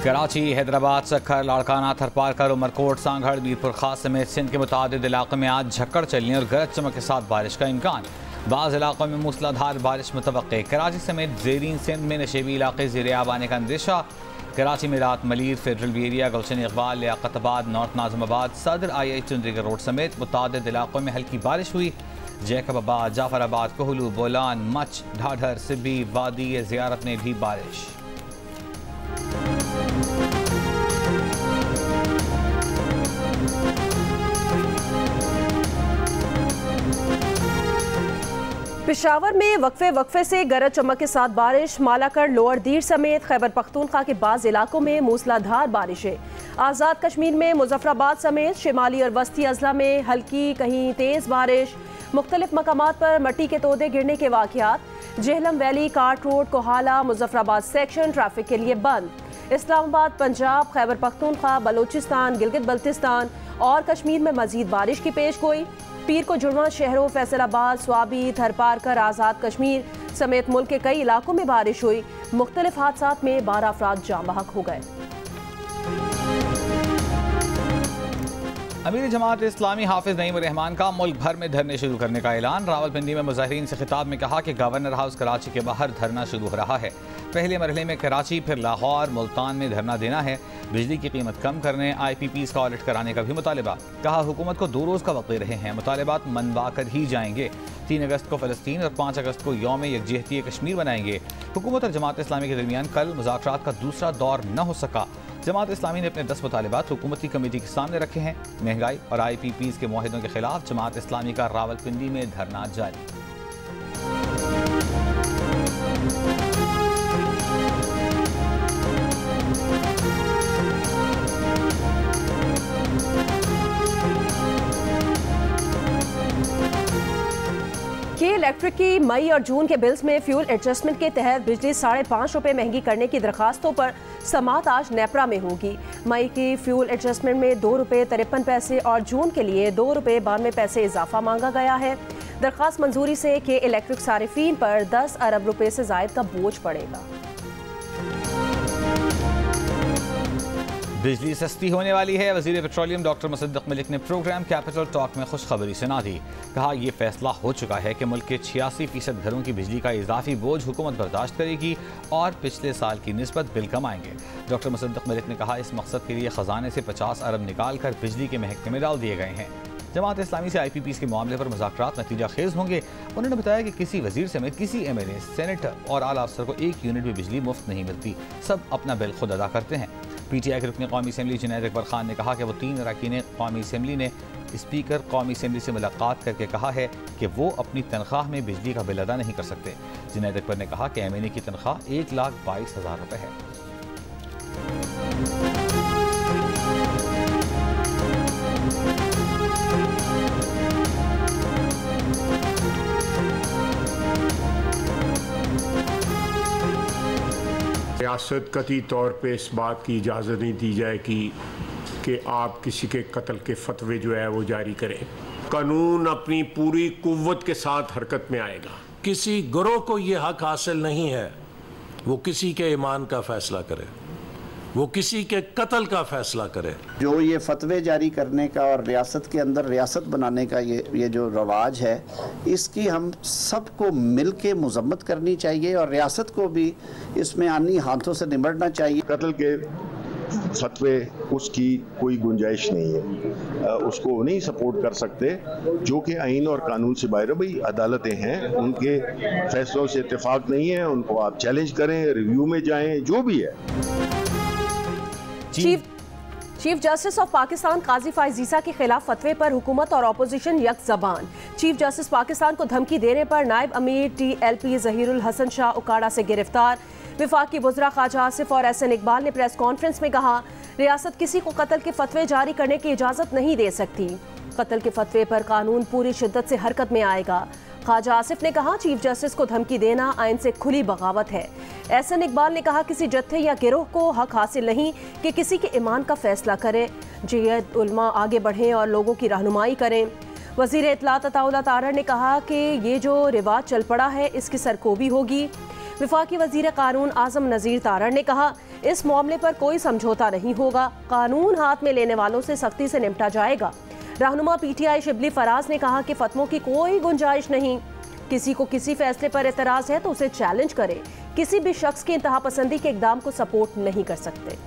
कराची, हैदराबाद, सक्खर, लाड़काना, थरपारकर, उमरकोट, सांगड़, मीरपुर खास समेत सिंध के मुतादिद इलाकों में आज झक्कड़ चलने और गरज चमक के साथ बारिश का इम्कान। बाज़ इलाकों में मूसलाधार बारिश मुतवक्के। कराची समेत ज़ेरीन सिंध में नशेबी इलाके ज़ेर आब आने का अंदेशा। कराची में रात मलीर, फेडरल बी एरिया, गुलशन इकबाल, लियाकताबाद, नॉर्थ नाज़िमाबाद, सदर आई चुंदरीगर रोड समेत मुतादिद इलाकों में हल्की बारिश हुई। जैकबाबाद, जाफराबाद, कोहलू, बोलान, मच, ढाढर, सिब्बी, वादी ज़ियारत में भी बारिश। पेशावर में वक्फे से गरज चमक के साथ बारिश। मालाकर, लोअर दीर समेत खैबर पख्तूनख्वा के बाज़ इलाकों में मूसलाधार बारिशें। आज़ाद कश्मीर में मुजफ्फराबाद समेत शिमाली और वस्ती अजला में हल्की कहीं तेज़ बारिश। मुख्तलिफ मकामात पर मट्टी के तोदे गिरने के वाक़यात। Jhelum valley, cart road, Kohala, Muzaffarabad section traffic के लिए बंद। इस्लामाबाद, पंजाब, खैबर पख्तूनख्वा, बलोचिस्तान, गिलगित बल्तिस्तान और कश्मीर में मजीद बारिश की पेश गोई। पीर को जुड़वा शहरों फैसलाबाद, स्वाबी, थरपारकर, आज़ाद कश्मीर समेत मुल्क के कई इलाकों में बारिश हुई। मुख्तलिफ हादसात में 12 अफराद जाँ बहक हो गए। अमीर जमात इस्लामी हाफिज नईम रहमान का मुल्क भर में धरने शुरू करने का ऐलान। रावलपिंडी में मुजाहिरीन से खिताब में कहा कि गवर्नर हाउस कराची के बाहर धरना शुरू हो रहा है। पहले मरहले में कराची, फिर लाहौर, मुल्तान में धरना देना है। बिजली की कीमत कम करने, IPPs का ऑडिट कराने का भी मुतालबा। कहा हुकूमत को 2 रोज़ का वक्त दे रहे हैं, मुतालबात मनवा कर ही जाएंगे। 3 अगस्त को फ़लस्तीन और 5 अगस्त को यौम यकजहती कश्मीर बनाएंगे। हुकूमत और जमात इस्लामी के दरमियान कल मुज़ाकरात का दूसरा दौर न हो सका। जमात इस्लामी ने अपने 10 मुतालबात हुकूमती कमेटी के सामने रखे हैं। महंगाई और IPPs के मुआहिदों के खिलाफ जमात इस्लामी का रावलपिंडी में धरना जारी। के इलेक्ट्रिक की मई और जून के बिल्स में फ्यूल एडजस्टमेंट के तहत बिजली 5.5 रुपये महंगी करने की दरखास्तों पर समाअत आज नेपरा में होगी। मई की फ्यूल एडजस्टमेंट में 2 रुपये 53 पैसे और जून के लिए 2 रुपये 92 पैसे इजाफा मांगा गया है। दरखास्त मंजूरी से के इलेक्ट्रिक सारिफीन पर 10 अरब रुपये से जायद का बोझ पड़ेगा। बिजली सस्ती होने वाली है। वज़ीर पेट्रोलियम डॉक्टर मुसद्दिक मलिक ने प्रोग्राम कैपिटल टॉक में खुशखबरी सुना दी। कहा यह फैसला हो चुका है कि मुल्क के 86% घरों की बिजली का इजाफी बोझ हुकूमत बर्दाश्त करेगी और पिछले साल की निस्बत बिल कम आएंगे। डॉक्टर मुसद्दिक मलिक ने कहा इस मकसद के लिए खजाने से 50 अरब निकाल कर बिजली के महकमे में डाल दिए गए हैं। जमात इस्लामी से IPPs के मामले पर मुज़ाकरात नतीजा खेज होंगे। उन्होंने बताया कि किसी वजीर समेत किसी MLA, सेनेटर और आला अफसर को 1 यूनिट भी बिजली मुफ्त नहीं मिलती। सब अपना बिल खुद अदा करते हैं। PTI के रुकन कौमी असम्बली जुनैद अकबर खान ने कहा कि वो 3 अरकान कौमी असम्बली ने स्पीकर कौमी असम्बली से मुलाकात करके कहा है कि वो अपनी तनख्वाह में बिजली का बिल अदा नहीं कर सकते। जुनैद अकबर ने कहा कि MNA की तनख्वाह 1,22,000 रुपये है। रियासत कतई तौर पे इस बात की इजाज़त नहीं दी जाएगी कि आप किसी के कत्ल के फतवे जो है वो जारी करें। कानून अपनी पूरी कुव्वत के साथ हरकत में आएगा। किसी गिरोह को ये हक हासिल नहीं है वो किसी के ईमान का फैसला करे, वो किसी के कत्ल का फैसला करे। जो ये फतवे जारी करने का और रियासत के अंदर रियासत बनाने का ये जो रवाज है, इसकी हम सबको मिल के मजम्मत करनी चाहिए और रियासत को भी इसमें आनी हाथों से निमटना चाहिए। कत्ल के फतवे उसकी कोई गुंजाइश नहीं है, उसको नहीं सपोर्ट कर सकते, जो कि आइन और कानून से बाहर है। भाई अदालतें हैं, उनके फैसलों से इत्तेफाक नहीं है, उनको आप चैलेंज करें, रिव्यू में जाएं, जो भी है। चीफ जस्टिस ऑफ पाकिस्तान काजी फाइज ईसा के खिलाफ फतवे पर हुकूमत और अपोजिशन यक ज़बान। चीफ जस्टिस पाकिस्तान को धमकी देने पर नायब अमीर TLP ज़हीरुल हसन शाह उकाड़ा से गिरफ्तार। विफाकी वज़रा ख्वाजा आसिफ और SN इकबाल ने प्रेस कॉन्फ्रेंस में कहा रियासत किसी को कत्ल के फतवे जारी करने की इजाज़त नहीं दे सकती। कत्ल के फतवे पर कानून पूरी शिद्दत से हरकत में आएगा। ख्वाजा आसिफ ने कहा चीफ जस्टिस को धमकी देना आइन से खुली बगावत है। SN इकबाल ने कहा किसी जत्थे या गिरोह को हक हासिल नहीं कि किसी के ईमान का फैसला करे। जयद उलमा आगे बढ़ें और लोगों की रहनुमाई करें। वज़ीर इत्तलात अताउल्लाह तारड़ ने कहा कि ये जो रिवाज चल पड़ा है इसकी सरकोबी होगी। वफाकी वज़ीर कानून आज़म नज़ीर तारड़ ने कहा इस मामले पर कोई समझौता नहीं होगा, कानून हाथ में लेने वालों से सख्ती से निपटा जाएगा। रहनुमा पीटीआई शिबली फराज ने कहा कि फतवों की कोई गुंजाइश नहीं। किसी को किसी फैसले पर एतराज है तो उसे चैलेंज करे। किसी भी शख्स की इंतहा पसंदी के इकदाम को सपोर्ट नहीं कर सकते।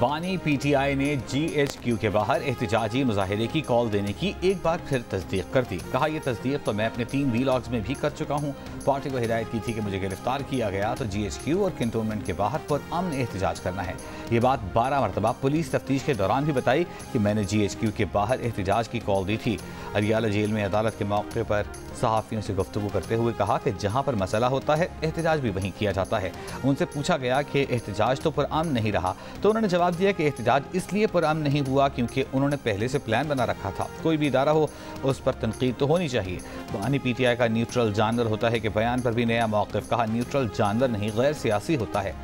बानी पीटीआई ने GHQ के बाहर एहतजाजी मुजाहिरे की कॉल देने की एक बार फिर तस्दीक कर दी। कहा, यह तस्दीक तो मैं अपने 3 वीलॉग्स में भी कर चुका हूँ। पार्टी को हिदायत की थी कि मुझे गिरफ्तार किया गया तो GHQ और कैंटोनमेंट के बाहर पुरअमन एहतजाज करना है। ये बात 12 मरतबा पुलिस तफ्तीश के दौरान भी बताई कि मैंने GHQ के बाहर एहतजाज की कॉल दी थी। अरियाला जेल में अदालत के मौके पर सहाफ़ियों से गुफ्तगू करते हुए कहा कि जहाँ पर मसला होता है एहतजाज भी वहीं किया जाता है। उनसे पूछा गया कि एहतजाज तो पुरअमन नहीं रहा, तो उन्होंने जवाब दिया कि एहतजाज इसलिए पुरअमन नहीं हुआ क्योंकि उन्होंने पहले से प्लान बना रखा था। कोई भी इदारा हो उस पर तनकीद तो होनी चाहिए। बानी पीटीआई का न्यूट्रल जानवर होता है कि बयान पर भी नया मौक़िफ़। कहा, न्यूट्रल जानवर नहीं गैर सियासी होता है।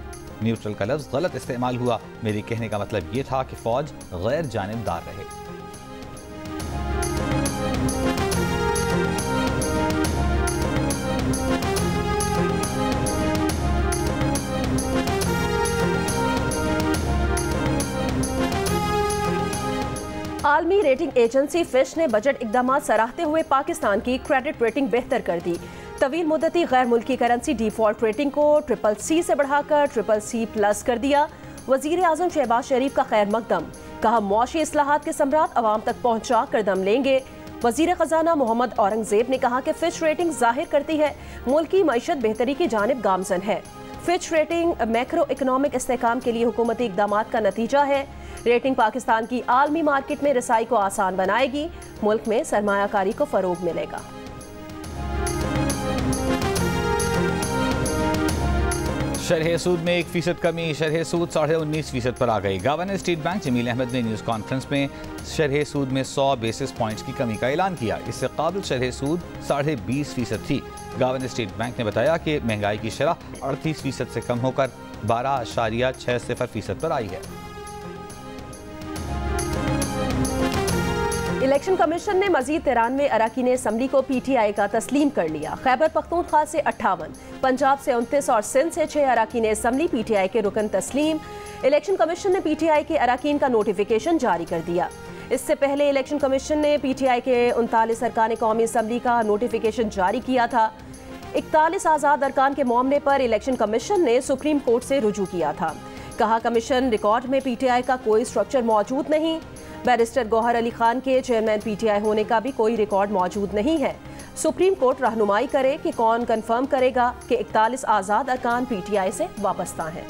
न्यूट्रल का लफ्ज़ गलत इस्तेमाल हुआ। मेरे कहने का मतलब ये था कि फ़ौज गैर जानिबदार रहे। आलमी रेटिंग एजेंसी फिश ने बजट इकदाम सराहते हुए पाकिस्तान की क्रेडिट रेटिंग बेहतर कर दी। तवील मुद्दती गैर मुल्की करेंसी डिफॉल्ट रेटिंग को CCC से बढ़ाकर CCC+ कर दिया। वजीर आजम शहबाज शरीफ का खैर मकदम। कहा, मुआशी इस्लाहात के सम्राट अवाम तक पहुँचा कर दम लेंगे। वजीर खजाना मोहम्मद औरंगजेब ने कहा कि फिश रेटिंग जाहिर करती है मुल्क की मईशत बेहतरी की जानिब गामजन है। फिच रेटिंग मैक्रो इकोनॉमिक इस्तेहकाम के लिए हुकूमती इकदाम का नतीजा है। रेटिंग पाकिस्तान की आलमी मार्केट में रसाई को आसान बनाएगी। मुल्क में सरमायाकारी को फरोग मिलेगा। शरह सूद में 1% कमी। शरह सूद 19.5% पर आ गई। Governor State Bank Jameel Ahmed ने न्यूज़ कॉन्फ्रेंस में शरह सूद में 100 बेसिस पॉइंट्स की कमी का ऐलान किया। इससे काबिल शरह सूद 20.5% थी। गवर्नर स्टेट बैंक ने बताया कि महंगाई की शरह 38% से कम होकर 12.60% पर आई है। इलेक्शन कमीशन ने मजीद 93 अरकान असम्बली को PTI का तस्लीम कर लिया। खैबर पख्तूनख्वा से 58, पंजाब से 29 और सिंध से 6 अरकान असम्बली PTI के रुकन तस्लीम। इलेक्शन कमीशन ने PTI के अरकान का नोटिफिकेशन जारी कर दिया। इससे पहले इलेक्शन कमीशन ने PTI के 39 अरकान कौमी असम्बली का नोटिफिकेशन जारी किया था। 41 आज़ाद अरकान के मामले पर इलेक्शन कमीशन ने सुप्रीम कोर्ट से रुजू किया था। कहा, कमीशन रिकॉर्ड में PTI का कोई स्ट्रक्चर मौजूद नहीं। बैरिस्टर गौहर अली खान के चेयरमैन PTI होने का भी कोई रिकॉर्ड मौजूद नहीं है। सुप्रीम कोर्ट रहनुमाई करे कि कौन कंफर्म करेगा कि 41 आज़ाद अरकान PTI से वाबस्ता हैं।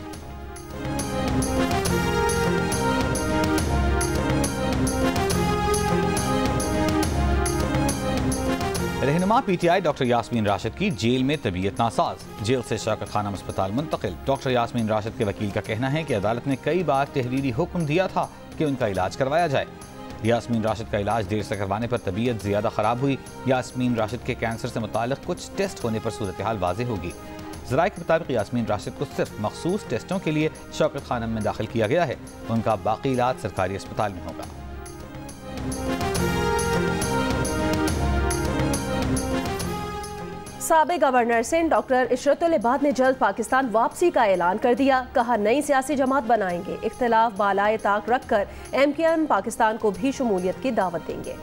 रहनुमा PTI डॉक्टर यास्मीन राशिद की जेल में तबीयत नासाज। जेल से शौकत खानम अस्पताल मुंतकिल। डॉक्टर यास्मीन राशिद के वकील का कहना है कि अदालत ने कई बार तहरीरी हुक्म दिया था कि उनका इलाज करवाया जाए। यास्मीन राशिद का इलाज देर से करवाने पर तबीयत ज़्यादा ख़राब हुई। यास्मीन राशिद के कैंसर से मुताल्लिक़ कुछ टेस्ट होने पर सूरत हाल वाज़ेह होगी। ज़राए के मुताबिक यास्मीन राशिद को सिर्फ मखसूस टेस्टों के लिए शौकत खानम में दाखिल किया गया है। उनका बाकी इलाज सरकारी अस्पताल में होगा। साबिक़ गवर्नर सिंध डॉक्टर इशरतुल इबाद ने जल्द पाकिस्तान वापसी का ऐलान कर दिया। कहा, नई सियासी जमात बनाएंगे। इख्तिलाफ बालाए ताक रखकर MKN पाकिस्तान को भी शमूलियत की दावत देंगे।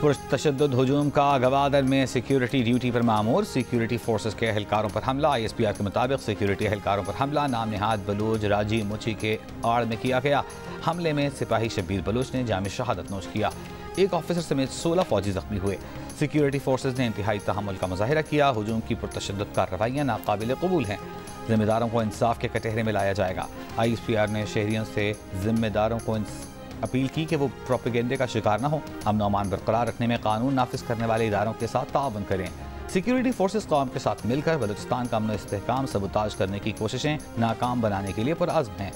पुरतशद्दुद हुजूम का गवादर में सिक्योरिटी ड्यूटी पर मामूर। सिक्योरिटी फोर्सेस के एहलकारों पर हमला। ISPR के मुताबिक सिक्योरिटी एहलकारों पर हमला नाम निहाद बलूच राजी मुची के आड़ में किया गया। हमले में सिपाही शब्बीर बलूच ने जाम शहादत नोश किया। एक ऑफिसर समेत 16 फौजी जख्मी हुए। सिक्योरिटी फोर्सेस ने इंतहाई तहम्मुल का मुजाहिरा किया। हुजूम की पुरतशद्दुद कार्रवाइयाँ नाकाबिल कबूल हैं। जिम्मेदारों को इंसाफ के कटहरे में लाया जाएगा। ISPR ने शहरियों से जिम्मेदारों को अपील की कि वो प्रोपेगेंडे का शिकार न हो। अमन और अमान बरकरार रखने में कानून नाफिज करने वाले इदारों के साथ ताउन करें। सिक्योरिटी फोर्सेस कौम के साथ मिलकर बलूचिस्तान का अमन और इस्तेहकाम सबूताज करने की कोशिशें नाकाम बनाने के लिए पुरअज़्म हैं।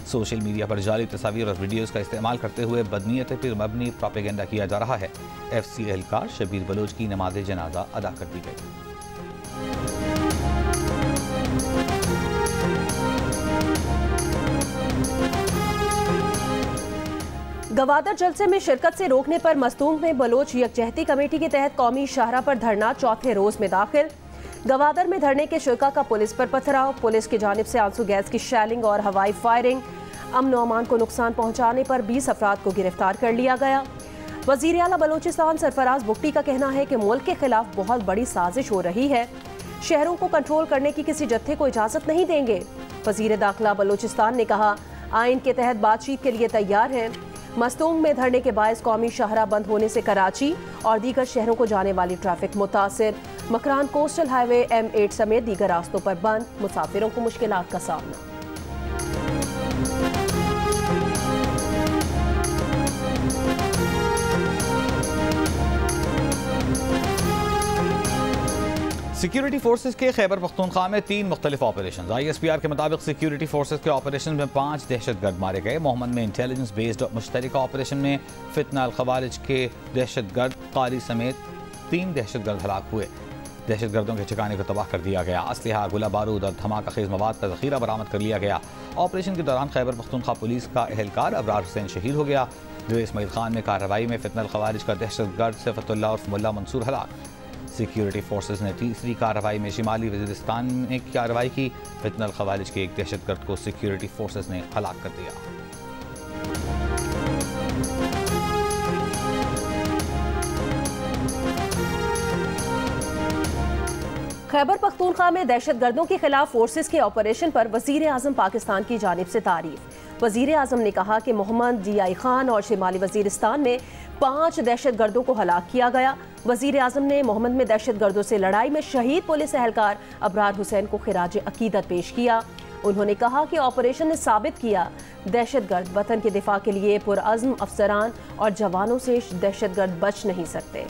सोशल मीडिया पर जाली तस्वीर और वीडियोज़ का इस्तेमाल करते हुए बदनीयत पर मबनी प्रोपेगेंडा किया जा रहा है। FC एहलकार शब्बीर बलूच की नमाज जनाजा अदा कर दी गई। गवादर जलसे में शिरकत से रोकने पर मस्तूंग में बलोच यकजहती कमेटी के तहत कौमी शाहरा पर धरना चौथे रोज में दाखिल। गवादर में धरने के शुरा का पुलिस पर पथराव, पुलिस की जानिब से आंसू गैस की शैलिंग और हवाई फायरिंग। अमन व अमान को नुकसान पहुंचाने पर 20 अफराद को गिरफ्तार कर लिया गया। वजीर आला बलोचिस्तान सरफराज बुगटी का कहना है कि मुल्क के खिलाफ बहुत बड़ी साजिश हो रही है, शहरों को कंट्रोल करने की किसी जत्थे को इजाजत नहीं देंगे। वजीर दाखिला बलोचिस्तान ने कहा, आइन के तहत बातचीत के लिए तैयार है। मस्तूंग में धरने के बायस कौमी शाहरा बंद होने से कराची और दीगर शहरों को जाने वाली ट्रैफिक मुतासिर। मकरान कोस्टल हाईवे M8 समेत दीगर रास्तों पर बंद, मुसाफिरों को मुश्किलात का सामना। सिक्योरिटी फोर्सेज के खैबर पख्तूनख्वा में 3 मुख्तलिफ ऑपरेशन। ISPR के मुताबिक सिक्योरिटी फोर्सेज के ऑपरेशन में 5 दहशतगर्द मारे गए। मोहम्मद में इंटेलिजेंस बेस्ड मुश्तरका ऑपरेशन में फितना अल खवारिज के दहशतगर्द कारी समेत 3 दहशतगर्द हलाक हुए। दहशतगर्दों के ठिकाने को तबाह कर दिया गया। असलहा, गोला बारूद और धमाका खेज मवाद का जखीरा बरामद कर लिया गया। ऑपरेशन के दौरान खैबर पख्तूनख्वा पुलिस का एहलकार अबरार हुसैन शहीद हो गया। जो इस्माइल खान में कार्रवाई में फितना अल खवारिज का दहशतगर्द सिफतुल्लाह उर्फ मुल्ला मंसूर हलाक। सिक्योरिटी फोर्सेज ने तीसरी कार्रवाई में शिमाली वजीरिस्तान में कार्रवाई की। फितना अल खवारिज के एक दहशतगर्द को सिक्योरिटी फोर्सेज ने हलाक कर दिया। खैबर पख्तूनख्वा में दहशतगर्दों के खिलाफ फोर्सेस के ऑपरेशन पर वजीर आजम पाकिस्तान की जानिब से तारीफ। वजीर आजम ने कहा कि मोहम्मद DI खान और शिमाली वजीरिस्तान में 5 दहशतगर्दों को हलाक किया गया। वजीर आजम ने मोहम्मद में दहशतगर्दों से लड़ाई में शहीद पुलिस एहलकार अबरार हुसैन को खिराज अकीदत पेश किया। उन्होंने कहा कि ऑपरेशन ने साबित किया दहशतगर्द वतन के दिफा के लिए पुरअज़्म अफसरान और जवानों से दहशतगर्द बच नहीं सकते।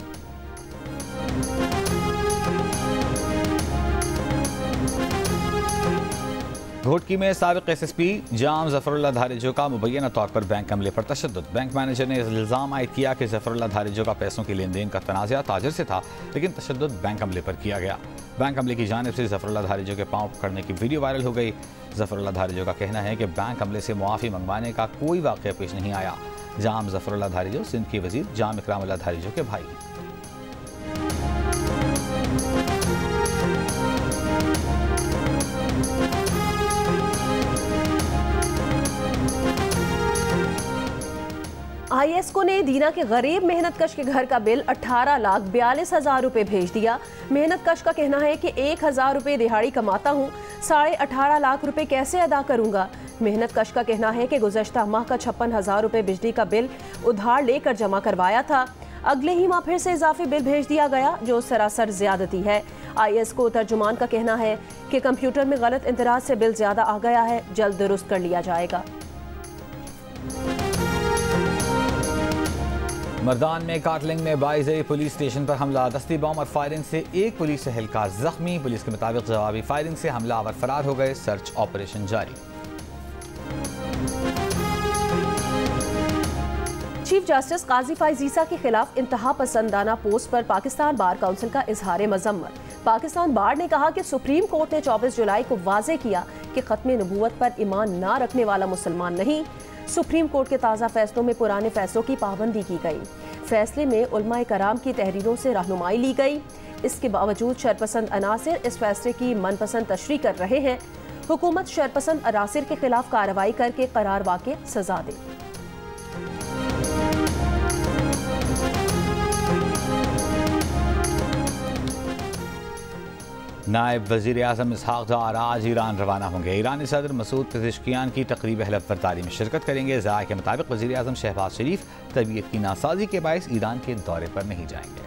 घोटकी में साबिक SSP जाम जफरुल्लाह धारिजो का मुबैना तौर पर बैंक हमले पर तशद्दुद। बैंक मैनेजर ने इल्ज़ाम आयद किया कि जफरुल्लाह धारिजो का पैसों के लेन देन का तनाज़ा ताजिर से था, लेकिन तशद्दुद बैंक हमले पर किया गया। बैंक हमले की जानिब से जफरुल्लाह धारिजो के पाँव पकड़ने की वीडियो वायरल हो गई। जफरुल्लाह धारिजो का कहना है कि बैंक हमले से मुआफ़ी मंगवाने का कोई वाक़या पेश नहीं आया। जाम जफरुल्लाह धारिजो सिंध के वज़ीर जाम इकरामुल्लाह धारिजो के भाई हैं। ISCO ने दीना के गरीब मेहनतकश के घर का बिल 18,42,000 रुपये भेज दिया। मेहनतकश का कहना है कि 1,000 रुपये दिहाड़ी कमाता हूँ, 18.5 लाख रुपये कैसे अदा करूँगा। मेहनतकश का कहना है कि गुज़श्ता माह का 56,000 रुपये बिजली का बिल उधार लेकर जमा करवाया था। अगले ही माह फिर से इजाफी बिल भेज दिया गया, जो सरासर ज्यादती है। ISCO तर्जुमान का कहना है कि कंप्यूटर में गलत इंतराज से बिल ज्यादा आ गया है, जल्द दुरुस्त कर लिया जाएगा। मर्दान में काटलिंग में बाइज़े पुलिस स्टेशन पर हमला, दस्ती बम और फायरिंग से एक पुलिस एहलकार जख्मी। पुलिस के मुताबिक जवाबी फायरिंग से हमलावर फरार हो गए। सर्च ऑपरेशन जारी। चीफ जस्टिस काजी फाइज ईसा के खिलाफ इंतहा पसंदाना पोस्ट पर पाकिस्तान बार काउंसिल का इजहार मजम्मत। पाकिस्तान बार ने कहा कि सुप्रीम कोर्ट ने 24 जुलाई को वाजे किया कि खत्म नबूवत पर ईमान ना रखने वाला मुसलमान नहीं। सुप्रीम कोर्ट के ताज़ा फैसलों में पुराने फैसलों की पाबंदी की गई। फैसले में उलमाए कराम की तहरीरों से रहनुमाई ली गई। इसके बावजूद शरपसंद अनासिर इस फैसले की मनपसंद तशरीह कर रहे हैं। हुकूमत शरपसंद अनासिर के खिलाफ कार्रवाई करके करार वाक़े सजा दे। नायब वज़ीर आज़म इसहाक डार आज ईरान रवाना होंगे। ईरानी सदर मसूद पेज़ेश्कियान की तकरीब हलफ बर्दारी में शिरकत करेंगे। ज़राए के मुताबिक वज़ीर आज़म शहबाज शरीफ तबीयत की नासाजी के बायस ईरान के दौरे पर नहीं जाएंगे।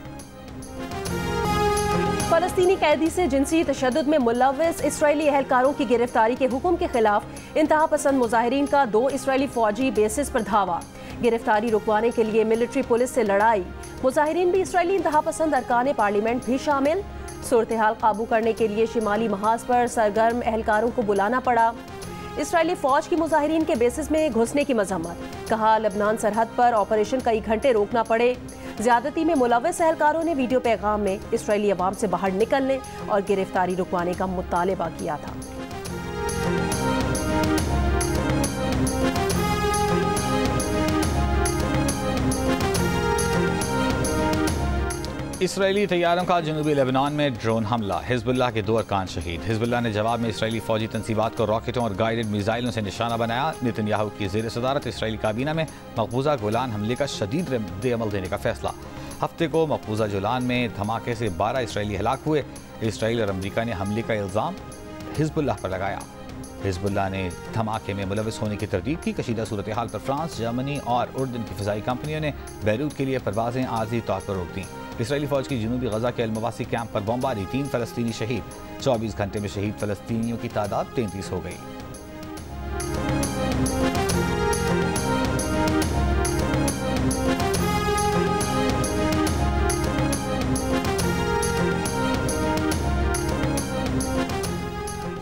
फ़लस्तीनी कैदी से जिनसी तशद्दुद में मुलव्वस इसराइली एहलकारों की गिरफ्तारी के हुक्म के खिलाफ इंतहा पसंद मुजाहिरीन का 2 इसराइली फौजी बेसिस पर धावा। गिरफ्तारी रुकवाने के लिए मिलिट्री पुलिस से लड़ाई। मुजाहिरीन भी इसराइली इंतहा पसंद अरकान पार्लियामेंट भी शामिल। सूरत हाल काबू करने के लिए शिमाली महाज पर सरगर्म एहलकारों को बुलाना पड़ा। इसराइली फौज की मुजाहिरीन के बेसिस में घुसने की मजम्मत। कहा लबनान सरहद पर ऑपरेशन कई घंटे रोकना पड़े। ज्यादती में मुलव्वस एहलकारों ने वीडियो पैगाम में इसराइली अवाम से बाहर निकलने और गिरफ्तारी रुकवाने का मुतालबा किया था। इसराइली तैयारों का जनूबी लेबनान में ड्रोन हमला, हिजबुल्लाह के 2 अरकान शहीद। हिजबुल्लाह ने जवाब में इसराइली फौजी तंसीबात को रॉकेटों और गाइडेड मिसाइलों से निशाना बनाया। नेतन्याहू की ज़ेर सदारत इसराइली काबीना में मकबूजा गोलान हमले का शदीद रद्द-ए-अमल देने का फैसला। हफ्ते को मकबूजा गोलान में धमाके से 12 इसराइली हलाक हुए। इसराइल और अमरीका ने हमले का इल्ज़ाम हिजबुल्लाह पर लगाया। हिजबुल्लाह ने धमाके में मुलविस होने की तरदीद की। कशीदा सूरत हाल पर फ्रांस, जर्मनी और उर्दन की फ़िज़ाई कंपनियों ने बैरूत के लिए परवाज़ें आर्ज़ी तौर पर रोक दी। इसराइली फ़ौज की जनूबी गज़ा के अलमवासी कैंप पर बमबारी, 3 फ़लस्तीनी शहीद। 24 घंटे में शहीद फ़लस्तीनियों की तादाद 33 हो गई।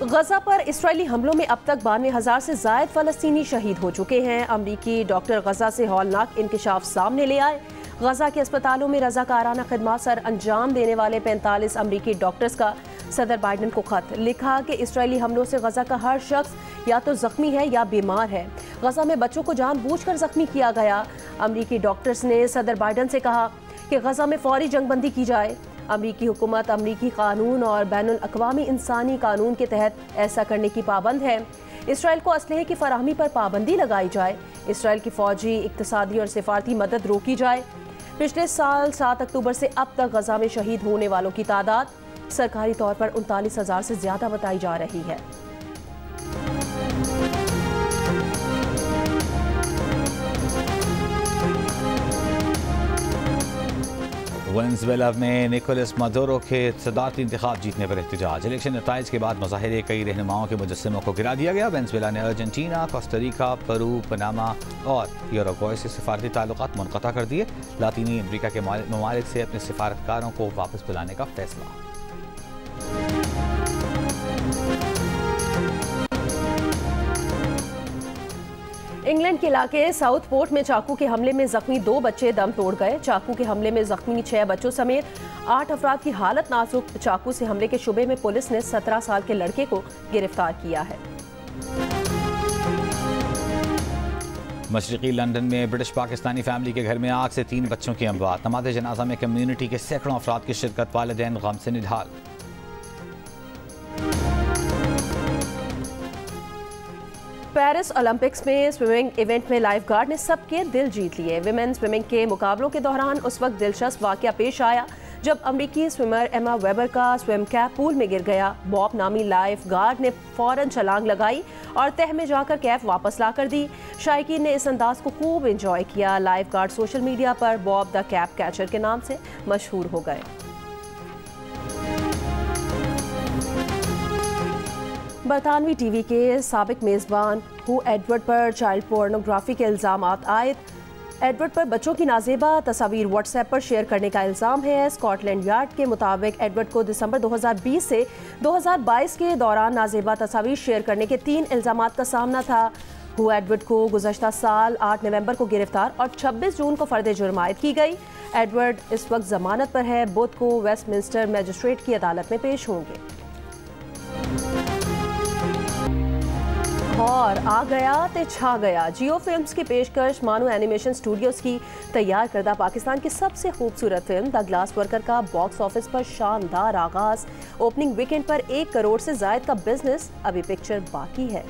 गजा पर इसराइली हमलों में अब तक 92,000 से ज़ायद फ़लस्तीनी शहीद हो चुके हैं। अमरीकी डॉक्टर गजा से हौलनाक इंकशाफ सामने ले आए। गजा के अस्पतालों में रज़ाकाराना खिदमत सर अंजाम देने वाले 45 अमरीकी डॉक्टर्स का सदर बाइडन को खत लिखा कि इसराइली हमलों से गजा का हर शख्स या तो ज़ख्मी है या बीमार है। गजा में बच्चों को जानबूझकर ज़ख्मी किया गया। अमरीकी डॉक्टर्स ने सदर बाइडन से कहा कि गजा में फौरी जंगबंदी की जाए। अमरीकी हुकूमत अमरीकी कानून और बैनुल अक़वामी इंसानी कानून के तहत ऐसा करने की पाबंद है। इसराइल को असलहे की फराहमी पर पाबंदी लगाई जाए। इसराइल की फौजी, इक़्तिसादी और सिफारती मदद रोकी जाए। पिछले साल 7 अक्टूबर से अब तक गजा में शहीद होने वालों की तादाद सरकारी तौर पर 39,000 से ज़्यादा बताई जा रही है। वेनेज़ुएला में निकोलस मदुरो के सदारती इंतखाब जीतने पर एहतजाज। इलेक्शन नताइज के बाद मुजाहिरे, कई रहनुमाओं के मुजस्समों को गिरा दिया गया। वेनेज़ुएला ने अर्जेंटीना, कोस्टारिका, पेरू, पनामा और यूरुग्वे से सिफारती ताल्लुकात मुनक़ता कर दिए। लातीनी अमरीका के ममालिक से अपने सिफारतकारों को वापस बुलाने का फैसला। इंग्लैंड के इलाके साउथपोर्ट में चाकू के हमले में जख्मी 2 बच्चे दम तोड़ गए। चाकू के हमले में जख्मी 6 बच्चों समेत 8 अफराद की हालत नाजुक। चाकू से हमले के शुबे में पुलिस ने 17 साल के लड़के को गिरफ्तार किया है। मशरिकी लंदन में ब्रिटिश पाकिस्तानी फैमिली के घर में आग से 3 बच्चों की अमवात। नमाज़े जनाजा में कम्युनिटी के सैकड़ों अफराद की शिरकत, वालिदैन गम से निढाल। पेरिस ओलंपिक्स में स्विमिंग इवेंट में लाइफ गार्ड ने सबके दिल जीत लिए। विमेन स्विमिंग के मुकाबलों के दौरान उस वक्त दिलचस्प वाकया पेश आया जब अमरीकी स्विमर एमा वेबर का स्विम कैप पूल में गिर गया। बॉब नामी लाइफ गार्ड ने फौरन छलांग लगाई और तह में जाकर कैप वापस ला कर दी। शायकीन ने इस अंदाज को खूब एंजॉय किया। लाइफ गार्ड सोशल मीडिया पर बॉब द कैप कैचर के नाम से मशहूर हो गए। बरतानवी टीवी के साबिक मेज़बान हु एडवर्ड पर चाइल्ड पोर्नोग्राफी के इल्ज़ाम आयद। एडवर्ड पर बच्चों की नाजेबा तस्वीर व्हाट्सएप पर शेयर करने का इल्ज़ाम है। स्कॉटलैंड यार्ड के मुताबिक एडवर्ड को दिसंबर 2020 से 2022 के दौरान नाजेबा तस्वीर शेयर करने के 3 इल्ज़ामात का सामना था। हु एडवर्ड को गुज़श्ता साल 8 नवंबर को गिरफ्तार और 26 जून को फ़र्द जुर्म आयद की गई। एडवर्ड इस वक्त जमानत पर है। बुध को वेस्टमिंस्टर मजिस्ट्रेट की अदालत में पेश होंगे। और आ गया ते छा गया। जियो फिल्म्स की पेशकश मानो एनिमेशन स्टूडियोज की तैयार करदा पाकिस्तान की सबसे खूबसूरत फिल्म द ग्लास वर्कर का बॉक्स ऑफिस पर शानदार आगाज। ओपनिंग वीकेंड पर 1 करोड़ से ज़ायद का बिजनेस। अभी पिक्चर बाकी है।